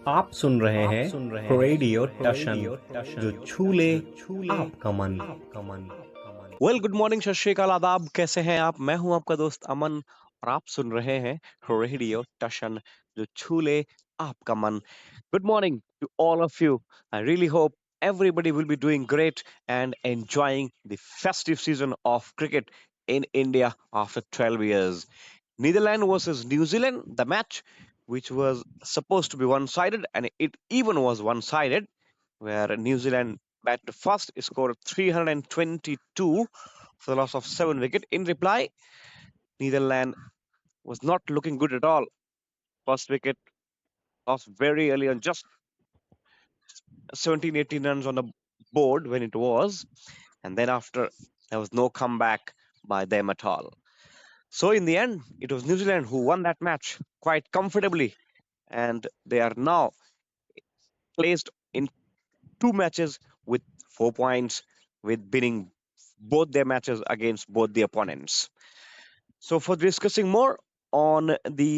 आप सुन रहे हैं रेडियो टशन, जो छू ले आपका मन। गुड मॉर्निंग, सत श्री अकाल, आदाब। कैसे हैं आप? मैं हूं आपका दोस्त अमन और आप सुन रहे हैं रेडियो टशन, जो छू ले आपका मन। Good morning to all of you. I really hope everybody will be doing great and enjoying the festive season of cricket in India after 12 years. Netherlands versus New Zealand, the match which was supposed to be one-sided, and it even was one-sided, where New Zealand batted first, scored 322 for the loss of 7 wickets. In reply, Netherlands was not looking good at all. First wicket lost very early on, just 17-18 runs on the board when it was, and then after there was no comeback by them at all. So in the end, it was New Zealand who won that match quite comfortably, and they are now placed in 2 matches with 4 points, with winning both their matches against both the opponents. So for discussing more on the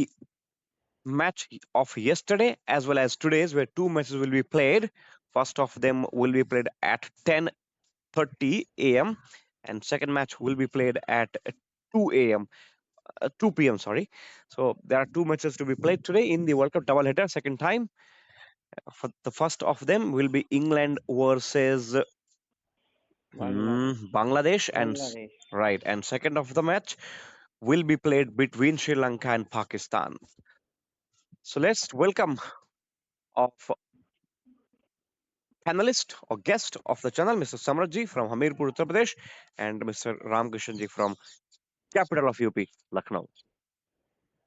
match of yesterday as well as today's, where 2 matches will be played. First of them will be played at 10:30 a.m. and second match will be played at 2 a.m. 2 p.m. Sorry. So there are 2 matches to be played today in the World Cup double header. Second time, for the first of them will be England versus Bangladesh Bangladesh, and Bangladesh right, and second of the match will be played between Sri Lanka and Pakistan. So let's welcome of panelist or guest of the channel, Mr. Samratji from Hamirpur, Uttar Pradesh, and Mr. Ramkishanji from capital of UP, Lucknow.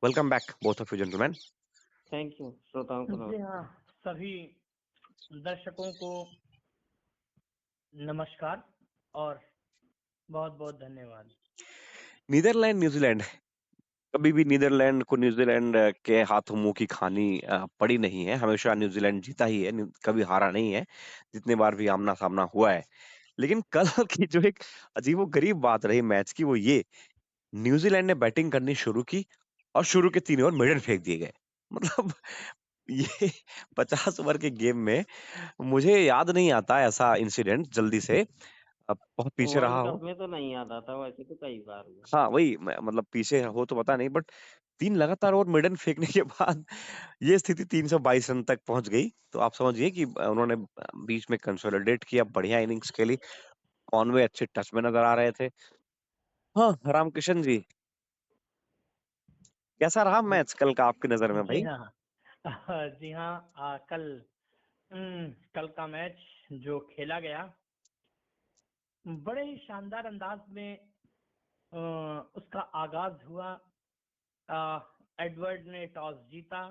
Welcome back, both of you gentlemen. Thank you. श्रोताओं को जी हाँ, सभी दर्शकों को नमस्कार और बहुत बहुत धन्यवाद। नीदरलैंड न्यूजीलैंड, कभी भी नीदरलैंड को न्यूजीलैंड के हाथों मुंह की खानी पड़ी नहीं है। हमेशा न्यूजीलैंड जीता ही है, कभी हारा नहीं है, जितने बार भी आमना सामना हुआ है। लेकिन कल की जो एक अजीबोगरीब बात रही मैच की, वो ये, न्यूजीलैंड ने बैटिंग करनी शुरू की और शुरू के 3 ओवर मिडन फेंक दिए गए। मतलब ये 50 ओवर के गेम में मुझे याद नहीं आता ऐसा इंसिडेंट जल्दी से। अब बहुत पीछे रहा वर्ल्ड हो। कप में तो नहीं आता था, वैसे तो कई बार हुआ। हाँ, वही मतलब पीछे हो तो पता नहीं, बट 3 लगातार ओवर मिडन फेंकने के बाद ये स्थिति 322 रन तक पहुंच गई। तो आप समझिए कि उन्होंने बीच में कंसोलिडेट किया, बढ़िया इनिंग्स खेली, कॉनवे अच्छे टच में नजर आ रहे थे। हाँ, रामकिशन जी, कैसा रहा मैच कल का आपकी नजर में जी भाई? हाँ, जी हाँ, कल का मैच जो खेला गया, बड़े ही शानदार अंदाज में उसका आगाज हुआ। एडवर्ड ने टॉस जीता,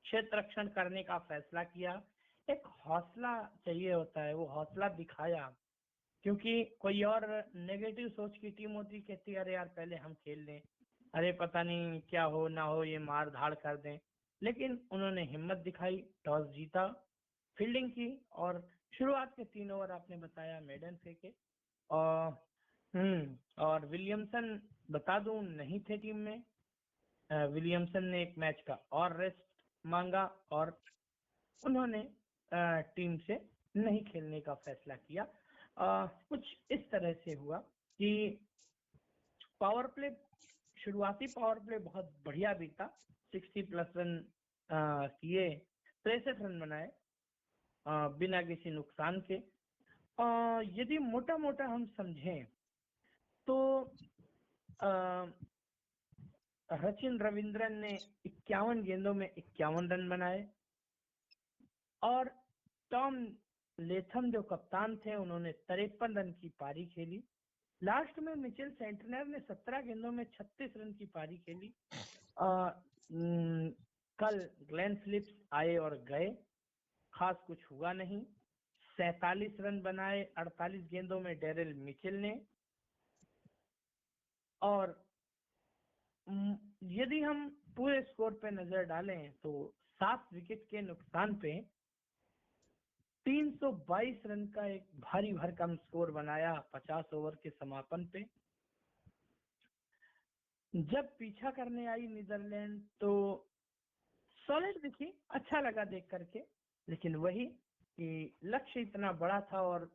क्षेत्र रक्षण करने का फैसला किया। एक हौसला चाहिए होता है, वो हौसला दिखाया, क्योंकि कोई और नेगेटिव सोच की टीम होती, कहती अरे यार पहले हम खेल लें, अरे पता नहीं क्या हो ना हो, ये मार धाड़ कर दें। लेकिन उन्होंने हिम्मत दिखाई, टॉस जीता, फील्डिंग की और शुरुआत के 3 ओवर आपने बताया मेडन फेंके। और विलियमसन बता दूं नहीं थे टीम में। विलियमसन ने एक मैच का और रेस्ट मांगा और उन्होंने टीम से नहीं खेलने का फैसला किया। कुछ इस तरह से हुआ कि पावर प्ले, शुरुआती पावर प्ले बहुत बढ़िया बीता, 60 प्लस रन किए, 63 रन बनाए बिना किसी नुकसान के। यदि मोटा मोटा हम समझें तो सचिन रविंद्रन ने 51 गेंदों में 51 रन बनाए और टॉम लेथम जो कप्तान थे, उन्होंने 53 रन की पारी खेली। लास्ट में मिचेल सेंटनर ने 17 गेंदों में 36 रन की पारी खेली। कल ग्लेन फिलिप्स आए और गए, खास कुछ हुआ नहीं। 47 रन बनाए 48 गेंदों में डेरिल मिचेल ने। और यदि हम पूरे स्कोर पे नजर डालें तो 7 विकेट के नुकसान पे 322 रन का एक भारी भरकम स्कोर बनाया 50 ओवर के समापन पे। जब पीछा करने आई नीदरलैंड तो सॉलिड दिखी, अच्छा लगा देख करके, लेकिन वही कि लक्ष्य इतना बड़ा था और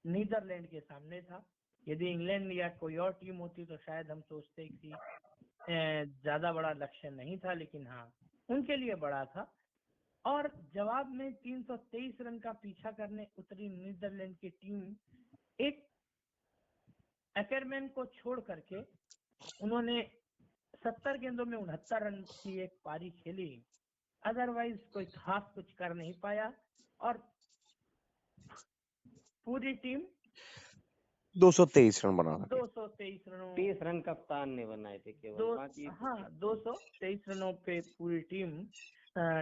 नीदरलैंड के सामने था। यदि इंग्लैंड या कोई और टीम होती तो शायद हम सोचते कि ज्यादा बड़ा लक्ष्य नहीं था, लेकिन हाँ उनके लिए बड़ा था। और जवाब में 323 रन का पीछा करने उतरी नीदरलैंड की टीम एक एकरमैन को छोड़ करके उन्होंने 70 गेंदों में 69 रन की एक पारी खेली। अदरवाइज कोई खास कुछ कर नहीं पाया और पूरी टीम 223 रन बना सके। 223 रनों 30 रन कप्तान ने बनाए थे केवल, बाकी 223 रनों पे पूरी टीम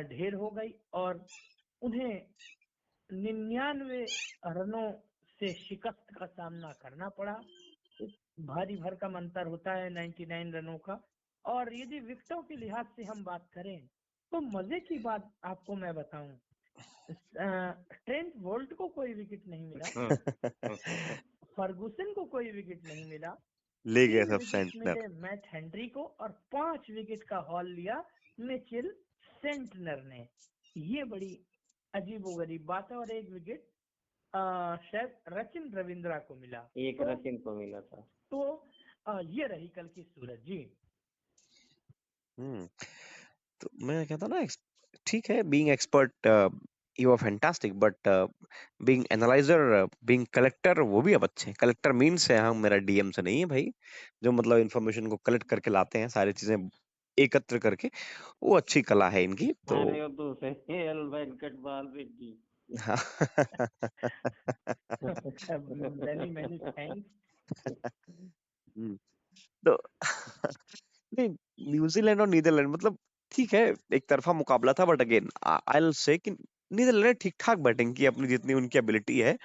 ढेर हो गई और उन्हें 99 रनों से शिकस्त का सामना करना पड़ा। भारी भरकम अंतर होता है 99 रनों का। और यदि विकेटों के लिहाज से हम बात करें तो मजे की बात आपको मैं बताऊं, ट्रेंट बोल्ट को कोई विकेट नहीं मिला, फर्गुसन को कोई विकेट नहीं मिला, ले गए 3 सब विकेट सेंटनर। मिले मैट हेनरी को और 5 विकेट का हॉल लिया मिचेल सेंटनर ने। ये बड़ी अजीबोगरीब बात है। और 1 विकेट शायद रचिन रविंद्रा को मिला, एक रचिन को मिला था। तो ये रही कल की सूरत जी। तो मैं कहता ना, ठीक है, being expert you are fantastic, but being analyser, being collector, वो भी अब अच्छे हैं। कलेक्टर मीन्स है, हाँ, मेरा डीएम से नहीं है भाई, जो मतलब इन्फॉर्मेशन को कलेक्ट करके लाते हैं, सारी चीजें एकत्र करके, वो अच्छी कला है इनकी। तो अरे वो दूसरे एल वेंकट बाल रेड्डी। Many many thanks. तो नहीं, न्यूजीलैंड और नीदरलैंड मतलब ठीक है, एक तरफा मुकाबला था, but again I will say कि नीदरलैंड ने ठीक ठाक बैटिंग की, अपनी जितनी उनकी एबिलिटी है,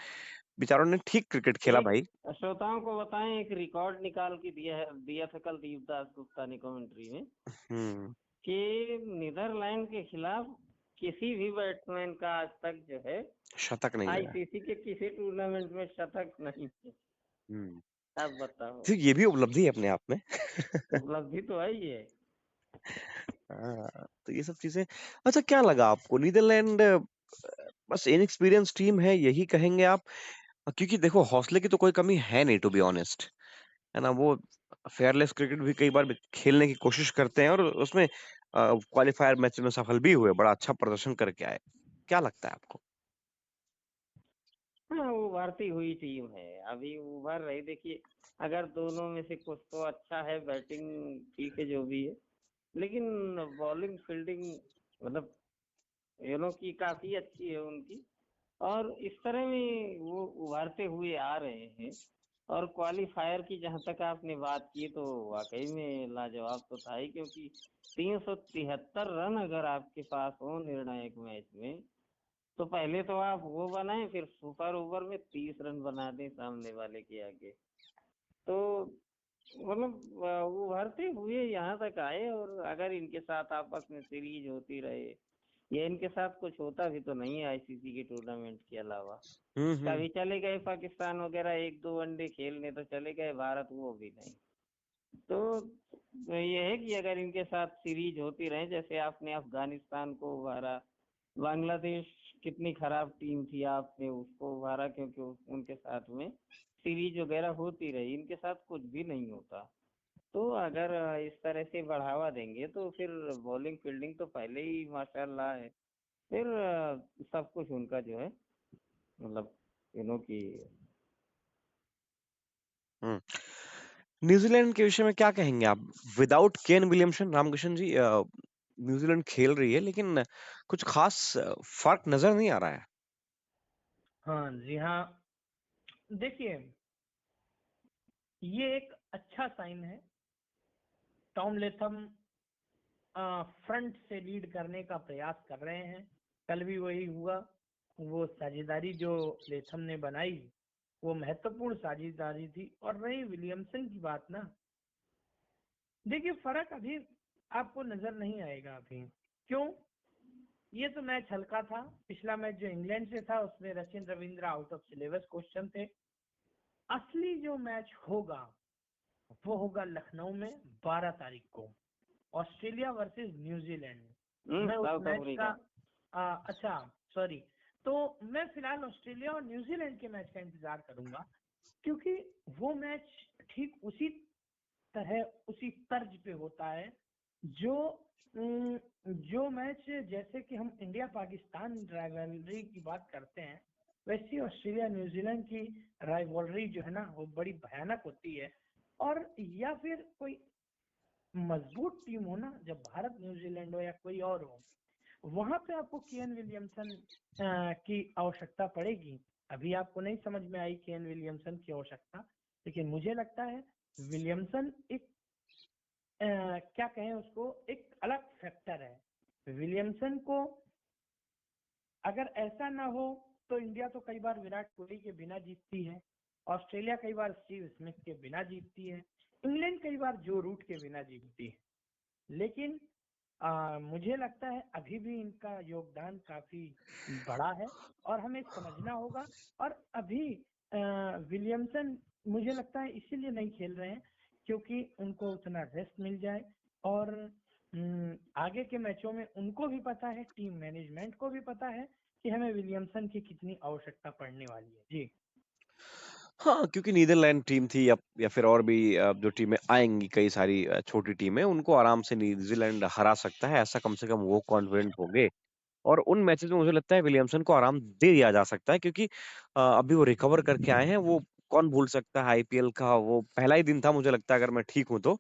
बेचारों ने ठीक क्रिकेट खेला एक भाई। श्रोताओं को बताएं, एक रिकॉर्ड निकाल के दिया था कल दीपदास गुप्ता ने कमेंट्री में हम्म कि नीदरलैंड के खिलाफ किसी भी बैट्समैन का आज तक जो है शतक नहीं लगा। आईसीसी के किसी टूर्नामेंट में शतक नहीं है। हम्म अब बताओ, तो ये भी उपलब्धि है अपने आप में। उपलब्धि तो है ही है। तो ये सब चीजें, अच्छा, क्या लगा आपको नीदरलैंड बस इनएक्सपीरियंस टीम है, यही कहेंगे आप? क्योंकि देखो, हौसले की तो कोई कमी है नहीं, टू बी ऑनेस्ट, है ना। वो फेयरलेस क्रिकेट भी कई बार खेलने की कोशिश करते हैं, और उसमें क्वालिफायर मैच में सफल भी हुए, बड़ा अच्छा प्रदर्शन करके आए। क्या लगता है आपको? हाँ, वो उभरती हुई टीम है, अभी उभर रही। देखिए, अगर दोनों में से कुछ तो अच्छा है, बैटिंग ठीक है जो भी है, लेकिन बॉलिंग फील्डिंग मतलब की काफी अच्छी है उनकी। और इस तरह में वो उभरते हुए आ रहे हैं। और क्वालिफायर की जहां तक आपने बात की, तो वाकई में लाजवाब तो था ही, क्योंकि 373 रन अगर आपके पास हो निर्णायक मैच में, तो पहले तो आप वो बनाए, फिर सुपर ओवर में 30 रन बना दें सामने वाले के आगे। तो मतलब उभरते हुए यहाँ तक आए। और अगर इनके साथ आपस में सीरीज होती रहे, या इनके साथ कुछ होता भी तो नहीं है आईसीसी के टूर्नामेंट के अलावा, कभी चले गए पाकिस्तान वगैरह 1-2 वनडे खेलने, तो चले गए, भारत वो भी नहीं। तो ये है कि अगर इनके साथ सीरीज होती रहे, जैसे आपने अफगानिस्तान को उभारा, बांग्लादेश कितनी खराब टीम थी, आपने उसको उभारा, क्योंकि उनके साथ में सीरीज वगैरह होती रही, इनके साथ कुछ भी नहीं होता। तो अगर इस तरह से बढ़ावा देंगे, तो फिर बॉलिंग फील्डिंग तो पहले ही माशाल्लाह है, फिर सब कुछ उनका जो है मतलब की। न्यूजीलैंड के विषय में क्या कहेंगे आप? विदाउट केन विलियमसन, रामकृष्ण जी, न्यूजीलैंड खेल रही है, लेकिन कुछ खास फर्क नजर नहीं आ रहा है। हाँ जी हाँ, देखिए ये एक अच्छा साइन है। टॉम लेथम फ्रंट से लीड करने का प्रयास कर रहे हैं। कल भी वही हुआ। वो साझेदारी जो लेथम ने बनाई वो महत्वपूर्ण साझेदारी थी। और रही विलियमसन की बात ना, देखिए फर्क अभी आपको नजर नहीं आएगा अभी। क्यों? ये तो मैच हल्का था। पिछला मैच जो इंग्लैंड से था उसमें Rachin Ravindra out of syllabus question थे। असली जो मैच होगा वो होगा लखनऊ में 12 तारीख को, ऑस्ट्रेलिया वर्सेस न्यूजीलैंड। मैं उस साउथ मैच अफ्रीका। का अच्छा सॉरी, तो मैं फिलहाल ऑस्ट्रेलिया और न्यूजीलैंड के मैच का इंतजार करूंगा, क्योंकि वो मैच ठीक उसी तरह उसी तर्ज पे होता है जो जो मैच जैसे कि हम इंडिया पाकिस्तान राइवलरी की बात करते हैं, वैसी ऑस्ट्रेलिया न्यूजीलैंड की राइवलरी जो है ना वो बड़ी भयानक होती है। और या फिर कोई मजबूत टीम हो ना, जब भारत न्यूजीलैंड हो या कोई और हो, वहां पे आपको केन विलियमसन की आवश्यकता पड़ेगी। अभी आपको नहीं समझ में आई केन विलियमसन की आवश्यकता, लेकिन मुझे लगता है विलियमसन एक क्या कहें उसको, एक अलग फैक्टर है। विलियमसन को अगर ऐसा ना हो तो इंडिया तो कई बार विराट कोहली के बिना जीतती है, ऑस्ट्रेलिया कई बार स्टीव स्मिथ के बिना जीतती है, इंग्लैंड कई बार जो रूट के बिना जीतती है। लेकिन मुझे लगता है अभी भी इनका योगदान काफी बड़ा है और हमें समझना होगा। और अभी विलियमसन मुझे लगता है इसीलिए नहीं खेल रहे हैं क्योंकि उनको उतना रेस्ट मिल जाए, और आगे के मैचों में उनको भी पता है, टीम मैनेजमेंट को भी पता है कि हमें विलियमसन की कितनी आवश्यकता पड़ने वाली है। जी हाँ, क्योंकि नीदरलैंड टीम थी या फिर और भी जो टीमें आएंगी, कई सारी छोटी टीमें, उनको आराम से न्यूजीलैंड हरा सकता है, ऐसा कम से कम वो कॉन्फिडेंट हो गए। और उन मैचेस में मुझे लगता है विलियमसन को आराम दे दिया जा सकता है, क्योंकि अभी वो रिकवर करके आए हैं। वो कौन भूल सकता है आईपीएल का वो पहला ही दिन था, मुझे लगता है, अगर मैं ठीक हूं तो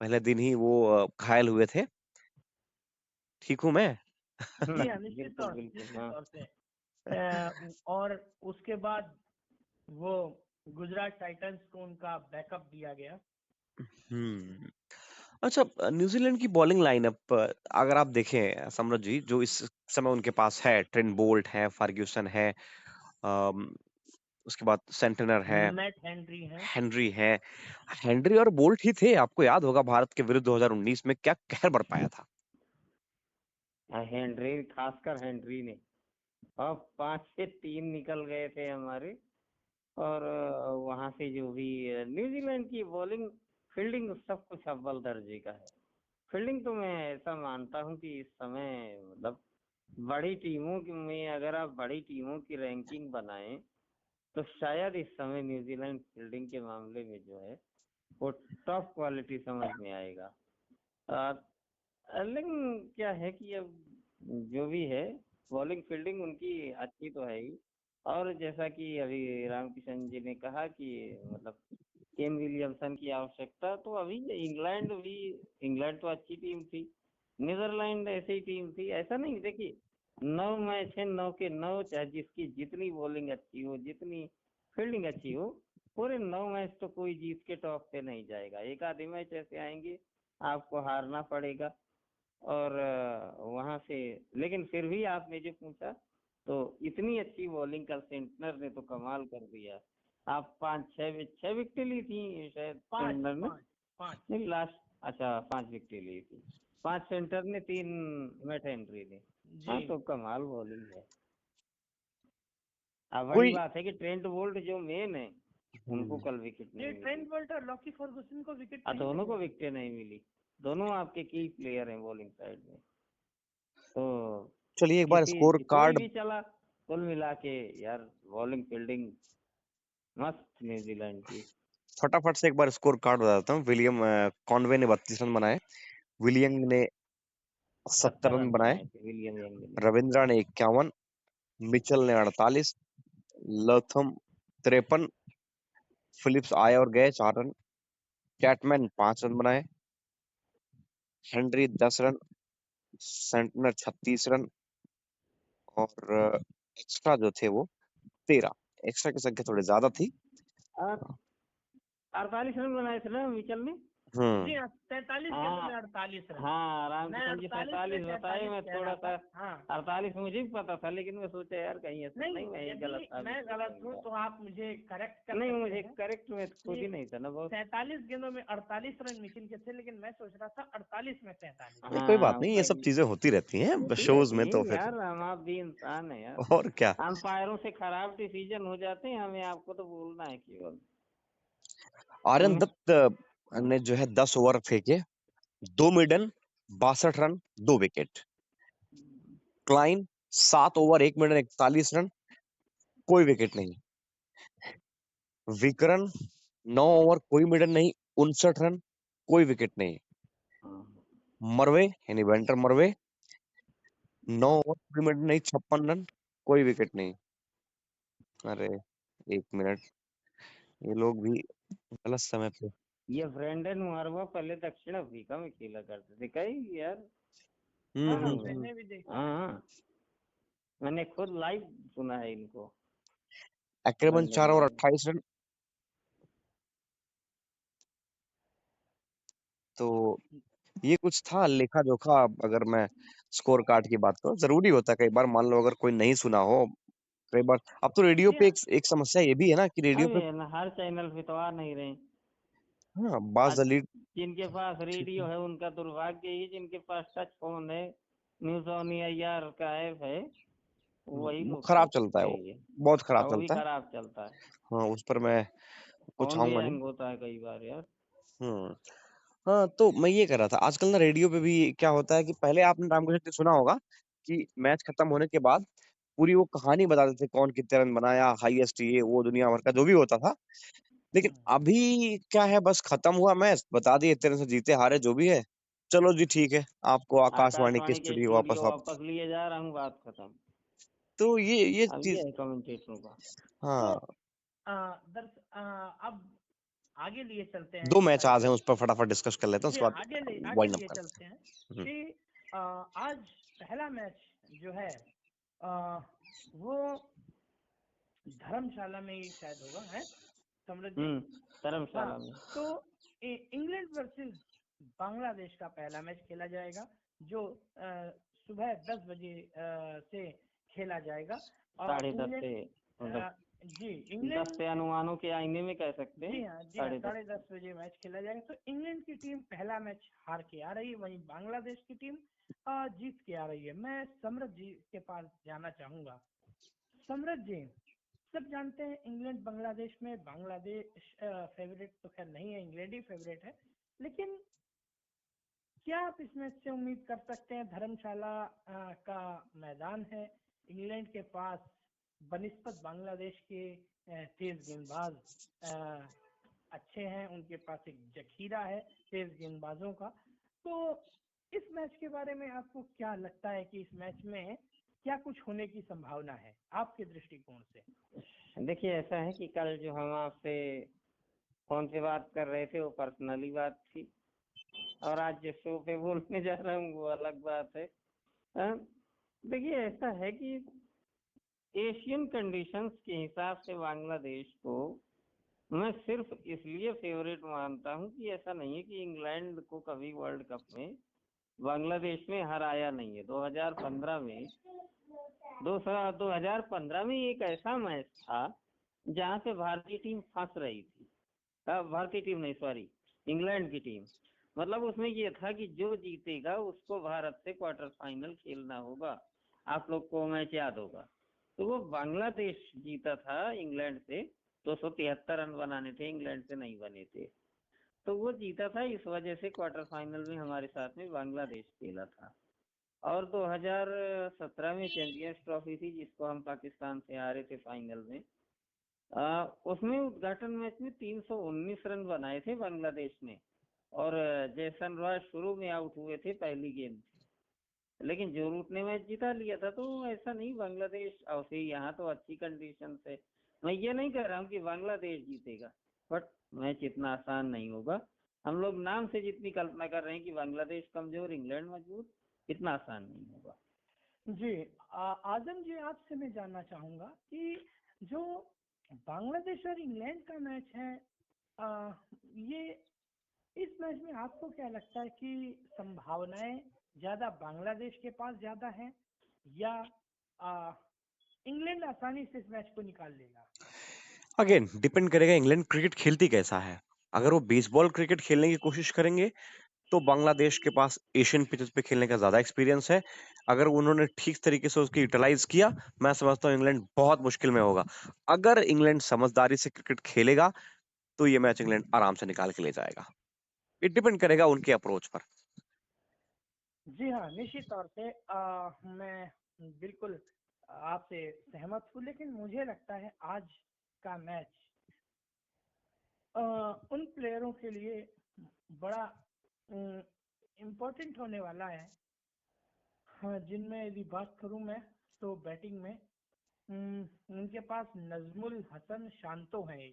पहले दिन ही वो घायल हुए थे। ठीक हूं मैं? जी हाँ, निश्चित बिल्कुल तौर से, बिल्कुल, निश्चित हाँ। तौर से। और उसके बाद वो गुजरात टाइटंस को उनका बैकअप दिया गया। हम्म। अच्छा, न्यूजीलैंड की बॉलिंग लाइनअप अगर आप देखें सम्राट जी, जो इस समय उनके पास है, ट्रेंट बोल्ट है, फर्ग्यूसन है, अम, उसके बाद सेंटनर है, मैट हेनरी हैं। हेनरी है। हेनरी और बोल्ट ही थे, आपको याद होगा भारत के विरुद्ध 2019 में क्या कहर बरपाया था। हेनरी, खासकर हेनरी ने, और 5 से 3 निकल गए थे हमारे। और वहां से जो भी न्यूजीलैंड की बॉलिंग फील्डिंग सब कुछ अव्वल दर्जे का है। फील्डिंग तो मैं ऐसा मानता हूँ कि इस समय मतलब बड़ी टीमों में अगर आप बड़ी टीमों की रैंकिंग बनाएं तो शायद इस समय न्यूजीलैंड फील्डिंग के मामले में जो है वो टॉप क्वालिटी समझ में आएगा। लेकिन क्या है कि अब जो भी है, बॉलिंग फील्डिंग उनकी अच्छी तो है ही। और जैसा कि अभी रामकिशन जी ने कहा कि मतलब केन विलियमसन की आवश्यकता, तो अभी इंग्लैंड तो अच्छी टीम थी, नीदरलैंड ऐसी टीम थी। ऐसा नहीं, देखिए 9 मैच है, 9 के 9, चाहे जिसकी जितनी बॉलिंग अच्छी हो, जितनी फील्डिंग अच्छी हो, पूरे 9 मैच तो कोई जीत के टॉप पे नहीं जाएगा। एक आधे मैच ऐसे आएंगे आपको हारना पड़ेगा। और वहां से, लेकिन फिर भी आपने जो पूछा, तो इतनी अच्छी बॉलिंग कल सेंटनर ने तो कमाल कर दिया। आप 5-6 विकेट ली थी शायद पांच सेंटनर ने, पांच पांच नहीं लास्ट, अच्छा 5 विकेट ली थी, 5 सेंटर ने, 3 मैट हेनरी ने। हाँ, जी। तो कमाल बॉलिंग है। अब वही कोई बात है कि ट्रेंट बोल्ट जो मेन है, उनको कल विकेट ये नहीं मिली। ट्रेंट बोल्ट और लॉकी फर्गुसन को विकेट नहीं दोनों को मिले। विकेट नहीं मिली। दोनों आपके की प्लेयर हैं बॉलिंग साइड में। तो चलिए एक बार स्कोर किसी कोई कार्ड भी चला, कुल मिला के यार बॉलिंग फील्डिंग मस्त न्यूजीलैंड की। फटाफट से एक बार स्कोर कार्ड बता देता हूँ। विलियम कॉनवे ने 32 रन बनाए, विलियम ने 70 70 रन रन बनाए, बनाए थे विलियम यंग ने। रविंद्रा ने 51, मिचेल ने 48, लथम 53, फिलिप्स आए और गए 4 रन, कैटमैन 5 रन बनाए, हेनरी 10 रन, सेंटनर 36 रन, और एक्स्ट्रा जो थे वो 13। एक्स्ट्रा की संख्या थोड़ी ज्यादा थी। 48 रन बनाए थे ना मिचेल ने। जी हाँ, 43 गेंदों में 48 रन। हाँ, मैं रामकिशन जी 48 पे 47 बताए, 43 मैं कह थोड़ा रहा सा था। हाँ 48 मुझे भी पता था, लेकिन मैं सोचा यार कहीं ऐसा नहीं, नहीं मैं ही यदि गलत मैं साबित गलत हूँ करूंगा। तो आप मुझे करेक्ट कर नहीं, सकते मुझे हैं। करेक्ट में खुद ही नहीं था ना बहुत। 47 गेंदों में 48 रन मिचिल के थे, लेकिन मैं सोच रहा था 48 में 43। नहीं, कोई बात हाँ, नहीं, ये सब चीजें होती रहती हैं होती शोज रहती में, है तो फिर यार, हम आप भी इंसान है यार। और क्या। अंपायरों से खराब डिसीजन हो जाते हैं, हमें आपको तो बोलना है केवल। आर्यन हमें दत्त ने जो है 10 ओवर फेंके, 2 maiden, 62 run, 2 wicket. Klein 7 over 1 maiden 41 run, कोई विकेट नहीं। विक्रन 9 ओवर कोई मिडन नहीं, 59 रन, कोई विकेट नहीं। मरवे यानी वेंटर मरवे 9 ओवर कोई मिडन नहीं, 56 रन, कोई विकेट नहीं। अरे 1 मिनट, ये लोग भी गलत समय पे। ये ब्रेंडन मार्वा पहले दक्षिण अफ्रीका में खेला करते थे कई यार। हाँ हाँ, हम्म। मैंने भी देखा है। हाँ, मैंने खुद लाइव सुना है इनको। अक्रमन 4 ओवर ब्रेंडन 28 रन। तो ये कुछ था लेखा जोखा। अगर मैं स्कोर कार्ड की बात करूं, जरूरी होता है कई बार, मान लो अगर कोई नहीं सुना हो कई बार। अब तो रेडियो जी पे हाँ, एक समस्या ये भी है ना कि रेडियो पे, अरे हर चैनल पे तो आ नहीं रहे। हाँ, बाज आज दलील जिनके पास रेडियो है उनका दुर्भाग्य ही, जिनके पास टच फोन है, न्यूज ऑन एआईआर का ऐप है, वही वो लोग खराब सुन चलता है, सकते वो हैं ये। बहुत खराब और वो भी चलता है। खराब चलता है, हाँ, उस पर मैं कुछ फोन भी आऊंगा नहीं। हैंग होता है कई बार यार। हम्म। हाँ, तो मैं ये कह रहा था, आजकल ना रेडियो पे भी क्या होता है कि पहले आपने रामकृष्ण ने सुना होगा कि मैच खत्म होने के बाद पूरी वो कहानी बताते थे, कौन कितने रन बनाया, हाईएस्ट, ये वो दुनिया भर का जो भी होता था। लेकिन अभी क्या है, बस खत्म हुआ मैच, बता दिए इतने रन से जीते हारे जो भी है, चलो जी ठीक है, आपको आकाशवाणी के आकाशवाणी के स्टूडियो वापस स्टूडियो वापस। वापस लिए जा रहा हूँ, बात खत्म। तो ये अब ये चीज, है कमेंटेटरों का। तो हाँ। अब आगे लिए चलते हैं 2 इस मैच आज हैं, कार्यक्रम। उस पर फटाफट डिस्कस कर लेते हैं, जी उसके बाद आगे वाइंड अप लिए कर। चलते हैं हम्म। कि आज पहला मैच जो है वो धर्मशाला में ही शायद होगा, है समृद्ध जी? हाँ, धर्मशाला में। तो इंग्लैंड वर्सेस बांग्लादेश का पहला मैच खेला जाएगा, जो सुबह 10 बजे से खेला जाएगा। और 10:30 से, मतलब जी 10 इंग्लैंड, से अनुमानों के आईने में कह सकते जी हैं। हाँ 10:30। 10:30 बजे मैच खेला जाएगा। तो इंग्लैंड की टीम पहला मैच हार के आ रही है, वहीं बांग्लादेश की टीम जीत के आ रही है। मैं समृद्ध जी के पास जाना चाहूंगा। समृद्ध जी, सब जानते हैं इंग्लैंड बांग्लादेश में बांग्लादेश फेवरेट तो खैर नहीं है, इंग्लैंड ही फेवरेट है। लेकिन क्या आप इस मैच से उम्मीद कर सकते हैं? धर्मशाला का मैदान है, इंग्लैंड के पास बनिस्बत बांग्लादेश के तेज गेंदबाज अच्छे हैं, उनके पास एक जखीरा है तेज गेंदबाजों का। तो इस मैच के बारे में आपको क्या लगता है कि इस मैच में क्या कुछ होने की संभावना है आपके दृष्टिकोण से? देखिए, ऐसा है कि कल जो हम आपसे फोन पे बात कर रहे थे वो पर्सनली बात थी, और आज जिस शो पे बोलने जा रहा हूँ वो अलग बात है। हाँ, देखिए ऐसा है कि एशियन कंडीशंस के हिसाब से बांग्लादेश को मैं सिर्फ इसलिए फेवरेट मानता हूँ कि ऐसा नहीं है कि इंग्लैंड को कभी वर्ल्ड कप में बांग्लादेश में हराया नहीं है। 2015 में 2015 में एक ऐसा मैच था जहां पे भारतीय टीम फंस रही थी। भारतीय टीम नहीं, सॉरी, इंग्लैंड की टीम। मतलब उसमें ये था कि जो जीतेगा उसको भारत से क्वार्टर फाइनल खेलना होगा। आप लोग को मैच याद होगा। तो वो बांग्लादेश जीता था इंग्लैंड से, 273 रन बनाने थे, इंग्लैंड से नहीं बने थे। तो वो जीता था, इस वजह से क्वार्टर फाइनल में हमारे साथ में बांग्लादेश खेला था। और 2017 में चैंपियंस ट्रॉफी थी जिसको हम पाकिस्तान से हारे थे फाइनल में। उसमें उद्घाटन मैच में 319 रन बनाए थे बांग्लादेश ने, और जैसन रॉय शुरू में आउट हुए थे पहली गेंद से, लेकिन जो रूट ने मैच जिता लिया था। तो ऐसा नहीं, बांग्लादेश और यहाँ तो अच्छी कंडीशन है। मैं ये नहीं कह रहा हूँ कि बांग्लादेश जीतेगा, बट मैच इतना आसान नहीं होगा। हम लोग नाम से जितनी कल्पना कर रहे हैं कि बांग्लादेश कमजोर इंग्लैंड मजबूत, इतना आसान नहीं होगा। जी आजम जी, आपसे मैं जानना चाहूंगा कि जो बांग्लादेश और इंग्लैंड का मैच है, ये इस मैच में आपको क्या लगता है कि संभावनाएं ज्यादा बांग्लादेश के पास ज्यादा है, या इंग्लैंड आसानी से इस मैच को निकाल लेगा? अगेन डिपेंड करेगा इंग्लैंड क्रिकेट खेलती कैसा है। अगर वो बेसबॉल क्रिकेट खेलने की कोशिश करेंगे तो बांग्लादेश के पास एशियन पिचेस पे खेलने का ज्यादा एक्सपीरियंस है। अगर उन्होंने ठीक तरीके से उसकी यूटिलाइज किया, मैं समझता हूँ इंग्लैंड बहुत मुश्किल में होगा। अगर इंग्लैंड समझदारी से क्रिकेट खेलेगा तो ये मैच इंग्लैंड आराम से निकाल के ले जाएगा। इट डिपेंड करेगा उनके अप्रोच पर। जी हाँ, निश्चित तौर से मैं बिल्कुल आपसे सहमत हूँ, लेकिन मुझे लगता है आज का मैच उन प्लेयरों के लिए बड़ा इम्पोर्टेंट होने वाला है। हाँ, जिनमें यदि बात करूं मैं तो बैटिंग में उनके पास नजमुल हसन शांतो है,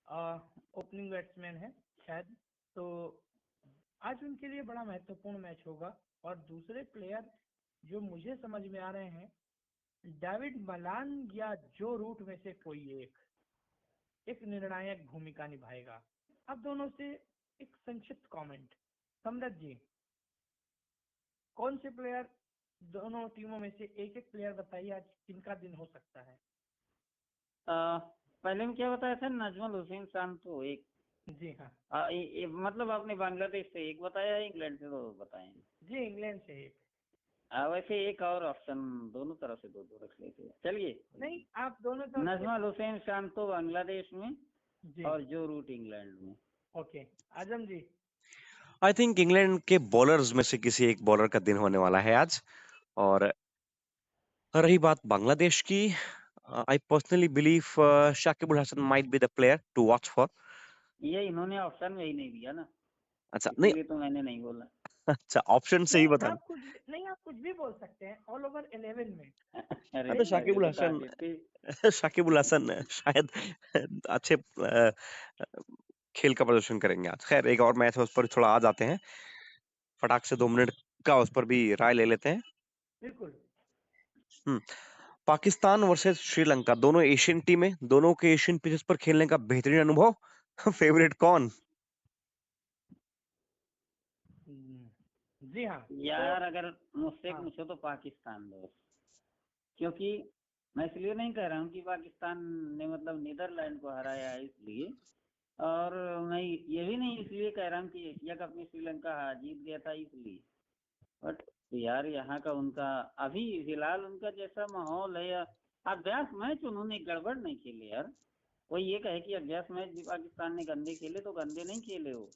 ओपनिंग बैट्समैन है शायद। तो आज उनके लिए बड़ा महत्वपूर्ण मैच होगा। और दूसरे प्लेयर जो मुझे समझ में आ रहे हैं, डेविड मलान या जो रूट में से कोई एक निर्णायक भूमिका निभाएगा। अब दोनों से एक संक्षिप्त कमेंट, सम्राट जी, कौन से प्लेयर, दोनों टीमों में से एक एक प्लेयर बताइए आज किनका दिन हो सकता है। पहले में क्या बताया था, नजमुल हुसैन शांतो एक। जी हाँ। मतलब आपने बांग्लादेश से एक बताया है, इंग्लैंड से 2 बताए हैं। जी, इंग्लैंड से एक। वैसे एक और ऑप्शन दोनों तरफ से 2 रख लेते हैं, चलिए। नहीं, आप दोनों तरफ से। नजमुल हुसैन शांतो बांग्लादेश में जी। और जो रूट इंग्लैंड में। Okay, Azam ji. I think England के बॉलर्स में से किसी एक बॉलर का दिन होने वाला है आज। और रही बात बांग्लादेश की, I personally believe Shakib Al Hasan might be the player to watch for. ये इन्होंने ऑप्शन में ही नहीं दिया ना, अच्छा नहीं, इसीलिए तो मैंने नहीं बोला। अच्छा ऑप्शन से ही बता। आप कुछ भी बोल सकते हैं, ऑल ओवर 11 में। अरे हाँ तो शाकिब अल पहले तो कहा हसन, करते। शाकिब अल हसन शायद अच्छे खेल का प्रदर्शन करेंगे आज। खैर एक और मैच है, उस पर थोड़ा आ जाते हैं, फटाक से 2 मिनट का उस पर भी राय ले लेते हैं। बिल्कुल। हम्म, पाकिस्तान वर्सेस श्रीलंका, दोनों एशियन टीम है, दोनों के एशियन पिचेस पर खेलने का बेहतरीन अनुभव। फेवरेट कौन? जी हाँ यार अगर मुझसे हाँ। पूछो तो पाकिस्तान दोस्त, क्योंकि मैं इसलिए नहीं कह रहा हूँ कि पाकिस्तान ने मतलब नीदरलैंड को हराया है इसलिए, और मैं ये भी नहीं इसलिए कह रहा हूँ कि एशिया कप में श्रीलंका जीत गया था इसलिए। बट यार यहाँ का उनका अभी फिलहाल उनका जैसा माहौल है, अभ्यास मैच उन्होंने गड़बड़ नहीं खेले यार। कोई ये कहे कि अभ्यास मैच भी पाकिस्तान ने गंदे खेले, तो गंदे नहीं खेले वो।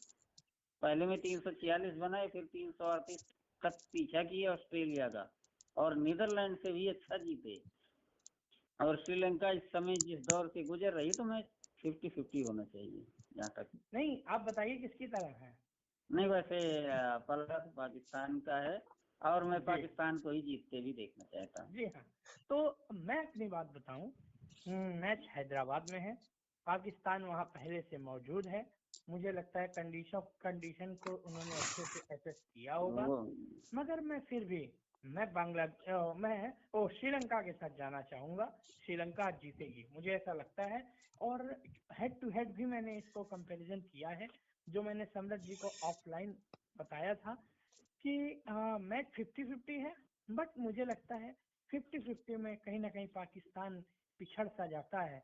पहले में 346 बनाए, फिर 338 तक पीछा किया ऑस्ट्रेलिया का, और नीदरलैंड से भी अच्छा जीते। और श्रीलंका इस समय जिस दौर से गुजर रही, तो मैच 50-50 होना चाहिए जहाँ तक। नहीं, आप बताइए किसकी तरफ है। नहीं वैसे पलड़ा तो पाकिस्तान का है, और मैं जी। पाकिस्तान को ही जीतते भी देखना चाहता हूँ। जी हाँ, तो मैं अपनी बात बताऊं, मैच हैदराबाद में है, पाकिस्तान वहां पहले से मौजूद है। मुझे लगता है कंडीशन को उन्होंने अच्छे से असेस किया होगा। मगर मैं फिर भी श्रीलंका के साथ जाना चाहूंगा। श्रीलंका जीतेगी, मुझे ऐसा लगता है। और हेड टू हेड भी मैंने इसको कंपैरिजन किया है, जो मैंने सम्राट जी को ऑफलाइन बताया था कि मैच 50-50 है। बट मुझे लगता है 50-50 में कहीं ना कहीं पाकिस्तान पिछड़ सा जाता है।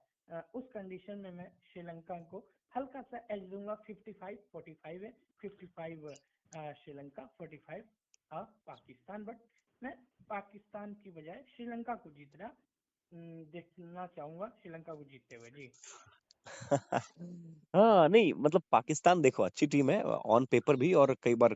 उस कंडीशन में मैं श्रीलंका को हल्का सा एज दूंगा। 55-45 है, 55 श्रीलंका, 45 पाकिस्तान। बट मैं पाकिस्तान की बजाय श्रीलंका को जीतना देखना चाहूंगा, श्रीलंका को जीतते हुए। जी हाँ नहीं मतलब पाकिस्तान देखो अच्छी टीम है ऑन पेपर भी, और कई बार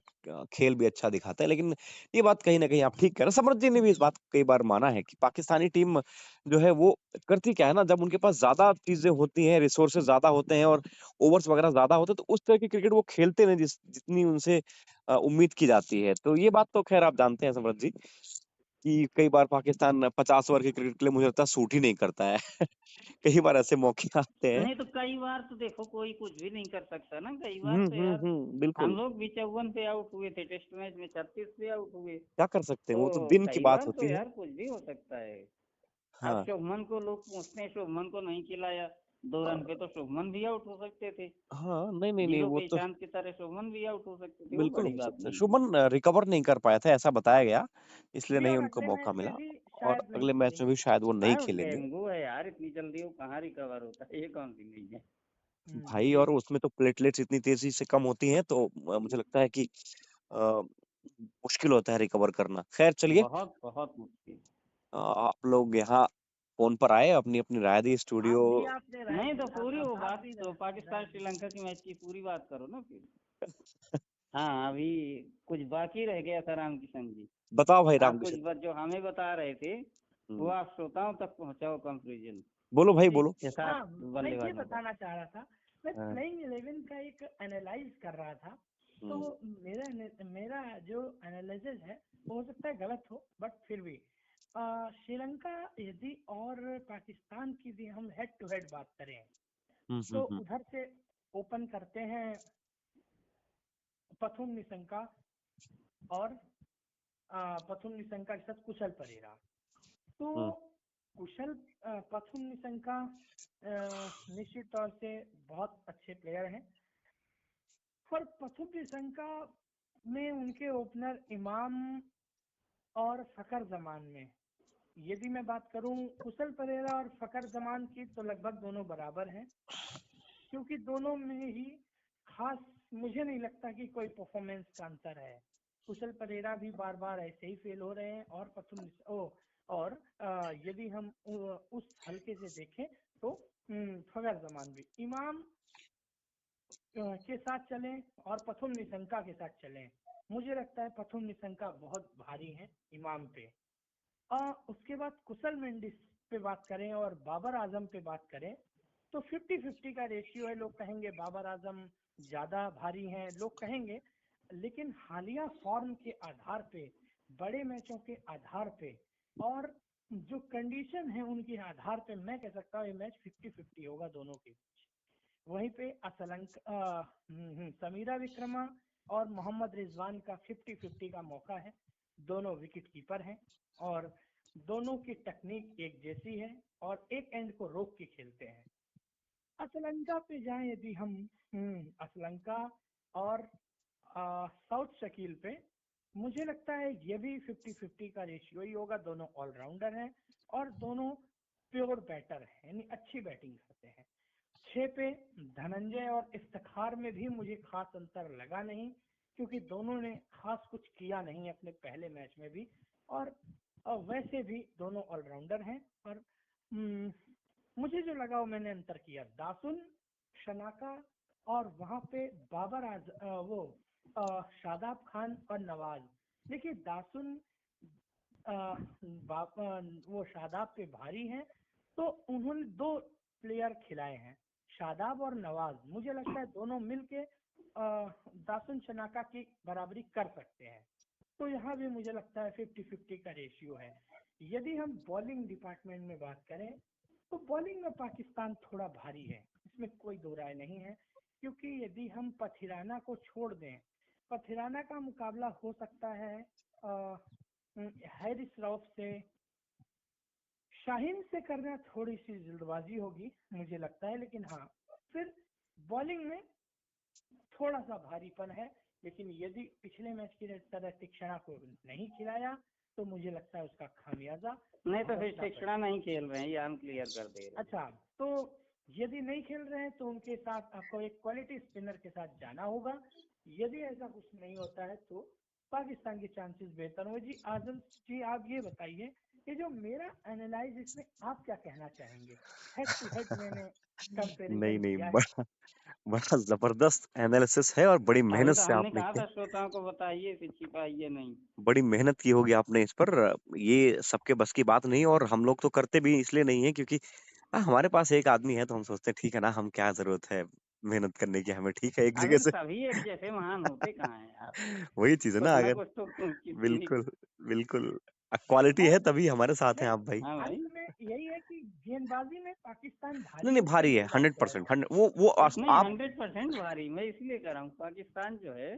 खेल भी अच्छा दिखाता है, लेकिन ये बात कहीं ना कहीं आप ठीक कह रहे हैं। समृद्ध जी ने भी इस बात को कई बार माना है कि पाकिस्तानी टीम जो है वो करती क्या है ना, जब उनके पास ज्यादा चीजें होती हैं, रिसोर्सेज ज्यादा होते हैं और ओवर्स वगैरह ज्यादा होते हैं, तो उस तरह की क्रिकेट वो खेलते नहीं जितनी उनसे उम्मीद की जाती है। तो ये बात तो खैर आप जानते हैं समृद्ध जी कि कई बार पाकिस्तान 50 ओवर की क्रिकेट के लिए मुझे लगता है सूट ही नहीं करता है। कई बार ऐसे मौके आते हैं। नहीं तो कई बार तो देखो कोई कुछ भी नहीं कर सकता ना, कई बार तो यार हम बिल्कुल। लोग भी 54 पे आउट हुए थे, टेस्ट मैच में 36 पे आउट हुए। क्या कर सकते हैं, वो तो तो दिन की कई बात बार तो होती है। यार कुछ भी हो सकता है। अब हाँ शुभमन को लोग पूछते हैं, शुभमन को नहीं खिलाया 2 रन पे, तो शुभमन भी आउट हो सकते थे। हाँ नहीं नहीं नहीं 0 वो पे तो ईशांत की तरह शुभमन भी आउट हो सकते थे, वो बिल्कुल बड़ी हो बात सकता है। नहीं है। शुभमन रिकवर नहीं कर पाया था ऐसा बताया गया, इसलिए जी, नहीं और उनको अगले मौका मैच में मिला, भी और शायद नहीं अगले मैच में खेलेंगे। भी शायद वो नहीं हाँ खेलेंगे। डेंगू है यार, इतनी जल्दी वो कहाँ रिकवर होता है, ये कौन सी नहीं है। भाई जी और उसमें तो प्लेटलेट्स इतनी तेजी से कम होती हैं, तो मुझे लगता है कि अ, मुश्किल होता है रिकवर करना। खैर चलिए, बहुत बहुत मुश्किल। आप लोग यहाँ फोन पर आए, अपनी अपनी राय दी, स्टूडियो आपने राय नहीं दी, तो पूरी वो आप बात भी तो राय पाकिस्तान दी। श्रीलंका की मैच की पूरी बात करो ना फिर। हाँ, अभी कुछ बाकी रह गया था रामकिशन जी। बताओ भाई आप रामकिशन। कुछ जो हमें बता रहे थे वो आप श्रोताओं तक पहुंचाओ कंक्लूजन बोलो भाई जी बोलो। के साथ हाँ, मैं ये बल्लेबाजों का। बताना चाह रहा था, मैं हाँ। प्लेइंग 11 का एक एनालाइज कर रहा था, तो मेरा जो एनालिसिस है वो हो सकता है गलत हो, बट फिर भी श्रीलंका यदि और पाकिस्तान की भी हम हेड टू हेड बात करें तो उधर से ओपन करते हैं पथुम निशंका और पथुम निशंका के साथ कुशल परेरा। तो कुशल पथुम निशंका निश्चित तौर से बहुत अच्छे प्लेयर हैं, पर पथुम निशंका में उनके ओपनर इमाम और फकर जमान में यदि मैं बात करूं कुशल परेरा और फकर जमान की, तो लगभग दोनों बराबर हैं, क्योंकि दोनों में ही खास मुझे नहीं लगता कि कोई परफॉर्मेंस का अंतर है। कुशल परेरा भी बार बार ऐसे ही फेल हो रहे हैं और और यदि हम उस हल्के से देखें तो फगर जमान भी इमाम के साथ चलें और पथुम निशंका के साथ चलें। मुझे लगता है पथुम निशंका बहुत भारी है इमाम पे। उसके बाद कुशल मेंडिस पे बात करें और बाबर आजम पे बात करें तो 50-50 का रेशियो है। लोग कहेंगे बाबर आजम ज्यादा भारी हैं, लोग कहेंगे, लेकिन हालिया फॉर्म के आधार पे, बड़े मैचों के आधार पे और जो कंडीशन है उनके आधार पे मैं कह सकता हूँ ये मैच 50-50 होगा दोनों के बीच। वहीं पे समीरा विक्रमा और मोहम्मद रिजवान का 50-50 का मौका है। दोनों विकेट कीपर हैं और दोनों की टेक्निक एक जैसी है और एक एंड को रोक के खेलते हैं। श्रीलंका पे जाएं यदि हम श्रीलंका और साउथ शकील पे, मुझे लगता है ये भी 50-50 का रेशियो ही होगा। दोनों ऑलराउंडर हैं और दोनों प्योर बैटर हैं, यानी अच्छी बैटिंग करते हैं। 6 पे धनंजय और इफ्तिखार में भी मुझे खास अंतर लगा नहीं, क्योंकि दोनों ने खास कुछ किया नहीं अपने पहले मैच में भी, और वैसे भी दोनों ऑलराउंडर हैं। और मुझे जो लगा वो मैंने अंतर किया दासुन शनाका और वहां पे शादाब खान और नवाज। देखिए दासुन वो शादाब पे भारी हैं, तो उन्होंने 2 प्लेयर खिलाए हैं, शादाब और नवाज। मुझे लगता है दोनों मिलके दासुन शनाका की बराबरी कर सकते हैं। तो यहाँ भी मुझे लगता है 50-50 का रेशियो है। यदि हम बॉलिंग डिपार्टमेंट में बात करें तो बॉलिंग में पाकिस्तान थोड़ा भारी है, इसमें कोई दो राय नहीं है, क्योंकि यदि हम पथिराना को छोड़ दें, पथिराना का मुकाबला हो सकता है हैरिस रऊफ से, शाहीन से करना थोड़ी सी जल्दबाजी होगी मुझे लगता है। लेकिन हाँ, फिर बॉलिंग में थोड़ा सा भारीपन है, लेकिन यदि पिछले मैच की तरह तीक्षणा को नहीं खिलाया तो मुझे लगता है उसका खामियाजा नहीं, तो फिर तीक्षणा नहीं खेल रहे हैं, ये हम क्लियर कर दे रहे हैं। अच्छा, तो यदि नहीं खेल रहे हैं तो उनके साथ आपको एक क्वालिटी स्पिनर के साथ जाना होगा। यदि ऐसा कुछ नहीं होता है तो पाकिस्तान के चांसेस बेहतर होंगे। जी आजम जी, आप ये बताइए कि जो मेरा एनालाइज, इसमें आप क्या कहना चाहेंगे? हेड टू हेड मैंने नहीं कंपैरिजन नहीं, किया है। बड़ा जबरदस्त एनालिसिस है और बड़ी अभी मेहनत तो से हमने आपने कहा किया। था श्रोताओं को बताइए, फिर छिपाइए नहीं। बड़ी मेहनत की होगी आपने इस पर। ये सबके बस की बात नहीं, और हम लोग तो करते भी इसलिए नहीं है क्योंकि हमारे पास एक आदमी है, तो हम सोचते हैं ठीक है ना, हम क्या जरूरत है मेहनत करने की, हमें ठीक है एक जगह अभी से। सभी एक जैसे महान होते कहाँ हैं यार, वही चीज है कुछ ना, ना अगर कुछ तो किसी। बिल्कुल बिल्कुल क्वालिटी है और तभी हमारे साथ हैं नहीं, आप भाई। हाँ भाई, अंत में यही है कि गेंदबाजी में पाकिस्तान नहीं भारी नहीं, है, भारी सही है की बात कह रहे 100%। हैं। वो नहीं आप। 100% भारी, मैं इसलिए कह रहा हूँ पाकिस्तान जो है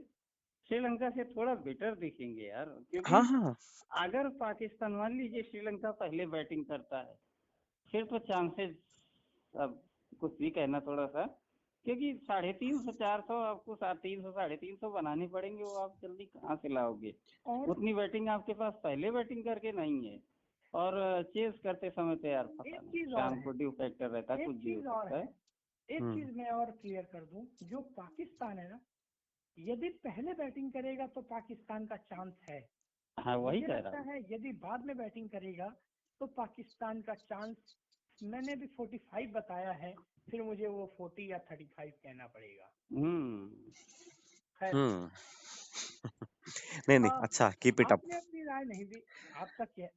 श्रीलंका से थोड़ा बेटर दिखेंगे यार, क्योंकि हाँ हाँ। अगर पाकिस्तान मान लीजिए श्रीलंका पहले बैटिंग करता है, फिर तो चांसेस, अब कुछ भी कहना थोड़ा सा, क्योंकि 350-400 आपको 300-350 बनाने पड़ेंगे, वो आप जल्दी कहाँ से लाओगे? और उतनी बैटिंग आपके पास पहले बैटिंग करके नहीं है, और चेस करते समय तो यार पता एक नहीं चीज और शाम है, को ड्यू फैक्टर रहता है, एक कुछ भी हो चीज और सकता है, है। एक चीज मैं और क्लियर कर दूं, जो पाकिस्तान है ना, यदि पहले बैटिंग करेगा तो पाकिस्तान का चांस है। हाँ वही मुझे कह लगता रहा हूँ। है यदि बाद में बैटिंग करेगा तो पाकिस्तान का चांस, मैंने भी 45 बताया है, फिर मुझे वो 40 या 35 कहना पड़ेगा। खैर नहीं आ, अच्छा, कीप इट अप। आपने अपनी राय नहीं दी।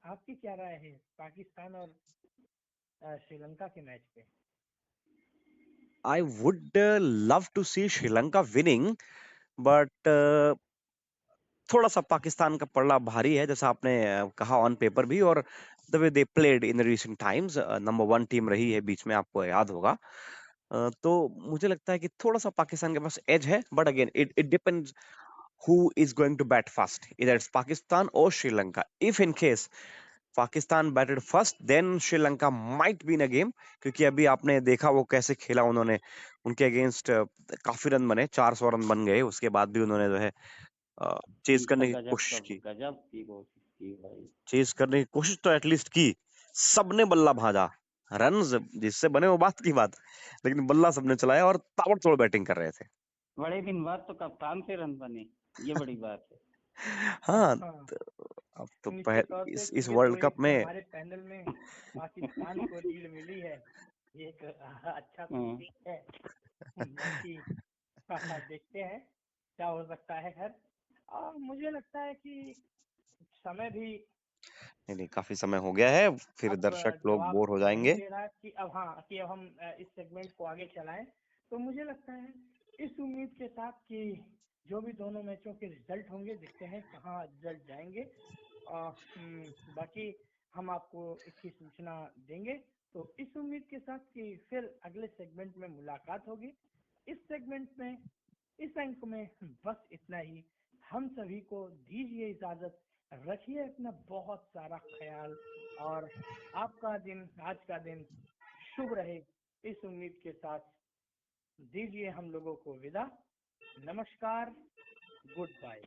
आपकी क्या राय है पाकिस्तान और श्रीलंका के मैच पे? I would love to see Sri Lanka winning, but थोड़ा सा पाकिस्तान का पलड़ा भारी है, जैसा आपने कहा ऑन पेपर भी, और the way they played in recent times. Number 1 team रही है बीच में, आपको याद होगा। तो मुझे लगता है कि थोड़ा सा पाकिस्तान के पास एज है, but again it depends who is going to bat first, either it's Pakistan or Sri Lanka. If in case Pakistan batted first, then Sri Lanka might win a game, क्योंकि अभी आपने देखा वो कैसे खेला उन्होंने, उनके अगेंस्ट काफी रन बने, 400 रन बन गए, उसके बाद भी उन्होंने जो है चेज करने की कोशिश की, गजब की कोशिश की भाई। चेज करने की कोशिश तो एटलीस्ट की। सबने बल्ला भाजा, रन जिससे बने वो बात की बात, लेकिन बल्ला सबने चलाया और ताबड़तोड़ बैटिंग कर रहे थे। बड़े दिन बाद तो कप्तान से रन बने, ये बड़ी बात है। हाँ, हाँ, अब तो निश्चित तौर से इस क्रिकेट वर्ल्ड टोरी कप में हमारे पैनल में पाकिस्तान को लीड मिली है, ये एक अच्छा संकेत है। बाकी देखते हैं क्या हो सकता है। खैर मुझे लगता है कि समय भी नहीं, काफी समय हो गया है, फिर अब दर्शक लोग जवाब बोर हो नहीं जाएंगे। दे रहा कि अब हम इस सेगमेंट को आगे चलाएं। तो मुझे लगता है इस उम्मीद के साथ कि जो भी दोनों मैचों के रिजल्ट होंगे, देखते हैं कहाँ रिजल्ट जाएंगे, बाकी हम आपको इसकी सूचना देंगे। तो इस उम्मीद के साथ कि फिर अगले सेगमेंट में मुलाकात होगी। इस सेगमेंट में, इस अंक में बस इतना ही। हम सभी को दीजिए इजाजत, रखिए अपना बहुत सारा ख्याल, और आपका दिन, आज का दिन शुभ रहे, इस उम्मीद के साथ दीजिए हम लोगों को विदा। नमस्कार, गुड बाय।